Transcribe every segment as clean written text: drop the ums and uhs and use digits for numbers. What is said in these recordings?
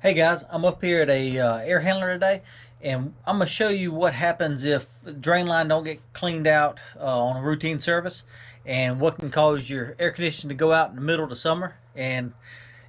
Hey guys, I'm up here at a air handler today, and I'm gonna show you what happens if the drain line don't get cleaned out on a routine service, and what can cause your air conditioning to go out in the middle of the summer. And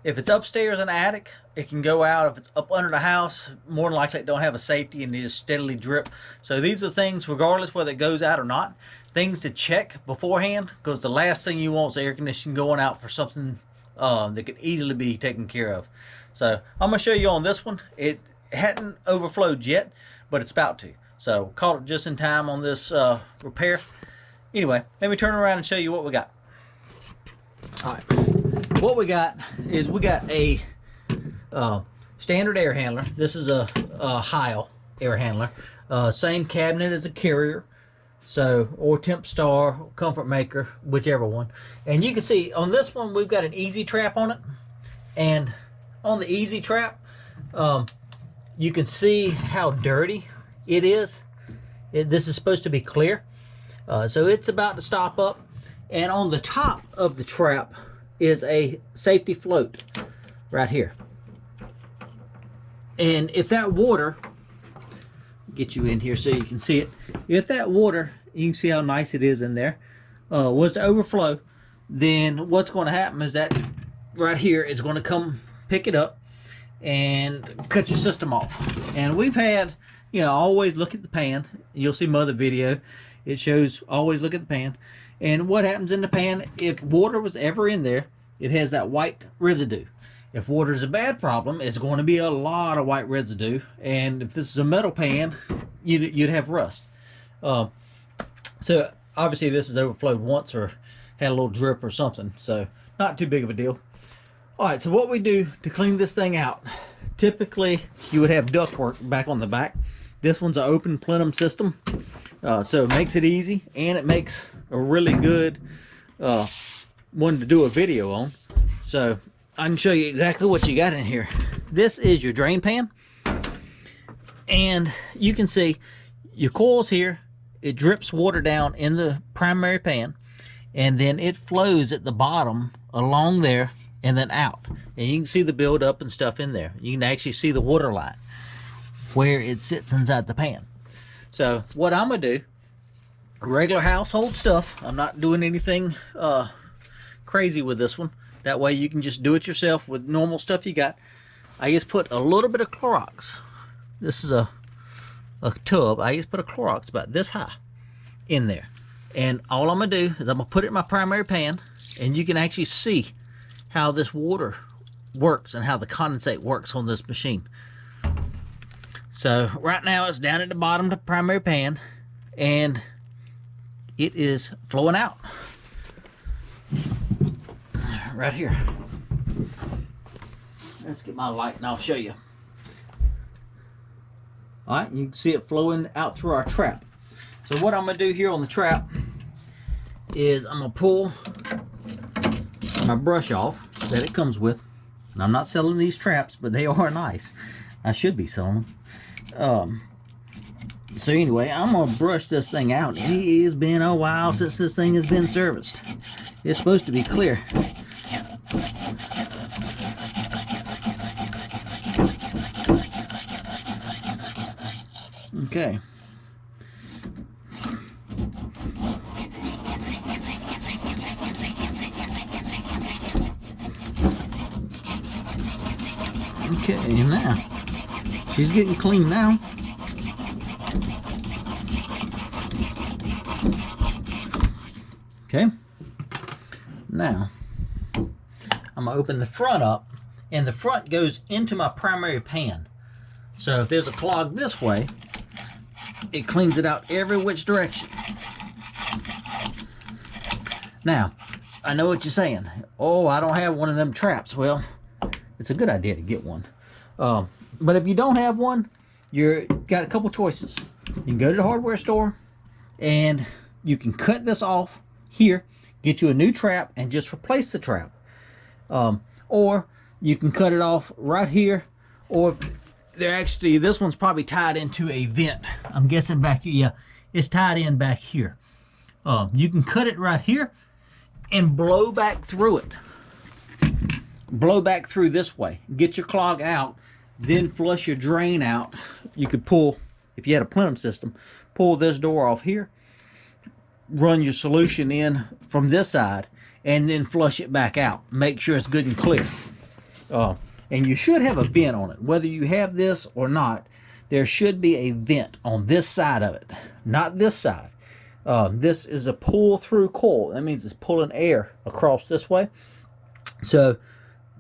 if it's upstairs in the attic, it can go out. If it's up under the house, more than likely it don't have a safety and it just steadily drip. So these are things, regardless whether it goes out or not, things to check beforehand, because the last thing you want is air conditioning going out for something that could easily be taken care of. So I'm gonna show you on this one. It hadn't overflowed yet, but it's about to. So caught it just in time on this repair. Anyway, let me turn around and show you what we got. All right, what we got is we got a standard air handler. This is a Heil air handler. Same cabinet as a Carrier. So, or Temp Star, Comfort Maker, whichever one. And you can see on this one, we've got an easy trap on it. And on the easy trap, you can see how dirty it is. This is supposed to be clear. So it's about to stop up. And on the top of the trap is a safety float right here. And if that water, get you in here so you can see it. If that water, you can see how nice it is in there, was to overflow, then what's going to happen is that right here is going to come pick it up and cut your system off. And we've had, always look at the pan. You'll see my other video. It shows always look at the pan. And what happens in the pan, if water was ever in there, it has that white residue. If water is a bad problem, it's going to be a lot of white residue. And if this is a metal pan, you'd have rust. So obviously this has overflowed once or had a little drip or something. So not too big of a deal. All right, so what we do to clean this thing out, typically you would have ductwork back on the back. This one's an open plenum system. So it makes it easy, and it makes a really good one to do a video on. So I can show you exactly what you got in here. This is your drain pan, and you can see your coils here. It drips water down in the primary pan, and then it flows at the bottom along there and then out. And you can see the buildup and stuff in there. You can actually see the water line where it sits inside the pan. So what I'm gonna do, regular household stuff. I'm not doing anything crazy with this one. That way you can just do it yourself with normal stuff you got. I just put a little bit of Clorox. This is a tub. I just put a Clorox about this high in there. And all I'm gonna do is I'm gonna put it in my primary pan, and you can actually see how this water works and how the condensate works on this machine. So right now it's down at the bottom of the primary pan, and it is flowing out right here. Let's get my light and I'll show you. All right, you can see it flowing out through our trap. So what I'm gonna do here on the trap is I'm gonna pull my brush off that it comes with. And I'm not selling these traps, but they are nice. I should be selling them. So anyway, I'm gonna brush this thing out. It has been a while since this thing has been serviced. It's supposed to be clear. Okay. Okay, now she's getting clean now. Okay, now I'm gonna open the front up, and the front goes into my primary pan. So if there's a clog this way, it cleans it out every which direction. Now, I know what you're saying. Oh, I don't have one of them traps. Well, it's a good idea to get one. But if you don't have one, you've got a couple choices. You can go to the hardware store, and you can cut this off here, get you a new trap, and just replace the trap. Or you can cut it off right here, or this one's probably tied into a vent. I'm guessing back here. Yeah, it's tied in back here. You can cut it right here and blow back through it. Blow back through this way. Get your clog out, then flush your drain out. You could pull, if you had a plenum system, pull this door off here, run your solution in from this side, and then flush it back out. Make sure it's good and clear. And you should have a vent on it. Whether you have this or not, there should be a vent on this side of it, not this side. This is a pull-through coil. That means it's pulling air across this way. So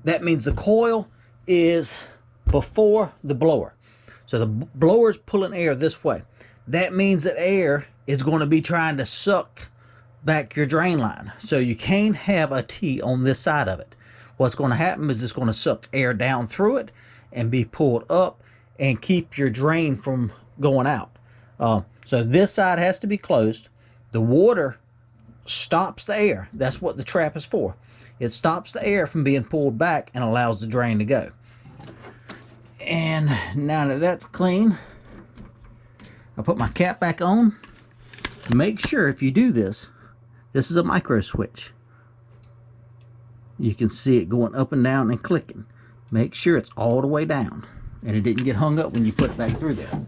that means the coil is before the blower. So the blower is pulling air this way. That means that air is going to be trying to suck back your drain line. So you can't have a T on this side of it. What's going to happen is it's going to suck air down through it and be pulled up and keep your drain from going out. So this side has to be closed. The water stops the air. That's what the trap is for. It stops the air from being pulled back and allows the drain to go. And now that that's clean, I'll put my cap back on. Make sure if you do this, this is a micro switch. You can see it going up and down and clicking. Make sure it's all the way down and it didn't get hung up when you put it back through there.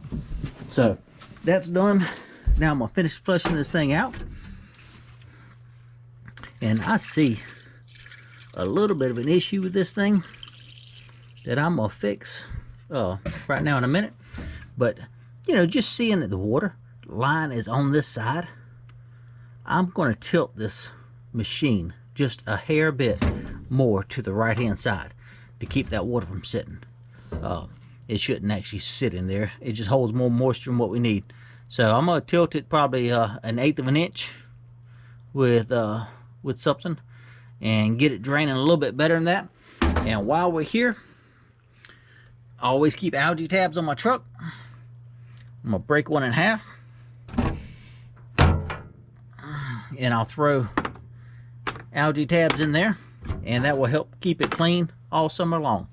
So that's done. Now I'm gonna finish flushing this thing out. And I see a little bit of an issue with this thing that I'm gonna fix right now in a minute. But you know, just seeing that the water line is on this side, I'm gonna tilt this machine just a hair bit more to the right hand side to keep that water from sitting. It shouldn't actually sit in there. It just holds more moisture than what we need. So I'm gonna tilt it probably 1/8 of an inch with something and get it draining a little bit better than that. And while we're here, I always keep algae tabs on my truck. I'm gonna break one in half and I'll throw algae tabs in there, and that will help keep it clean all summer long.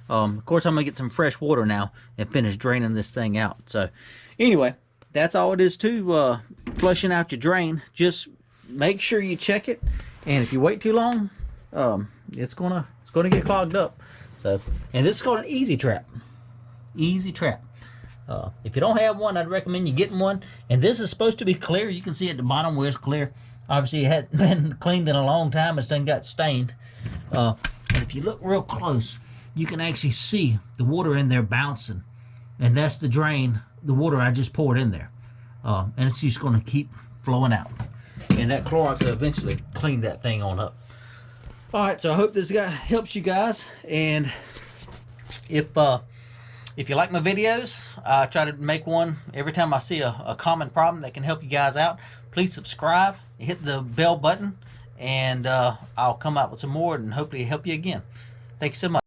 Of course, I'm gonna get some fresh water now and finish draining this thing out. So anyway, that's all it is to flushing out your drain. Just make sure you check it, and if you wait too long, it's gonna get clogged up. So, and this is called an easy trap. Easy trap. If you don't have one, I'd recommend you getting one. And this is supposed to be clear. You can see at the bottom where it's clear. Obviously, it hadn't been cleaned in a long time. It's done got stained. And if you look real close, you can actually see the water in there bouncing. And that's the drain, the water I just poured in there. And it's just going to keep flowing out. And that Clorox will eventually clean that thing on up. All right, so I hope this helps you guys. And if you like my videos, I try to make one every time I see a common problem that can help you guys out. Please subscribe, hit the bell button, and I'll come out with some more and hopefully help you again. Thank you so much.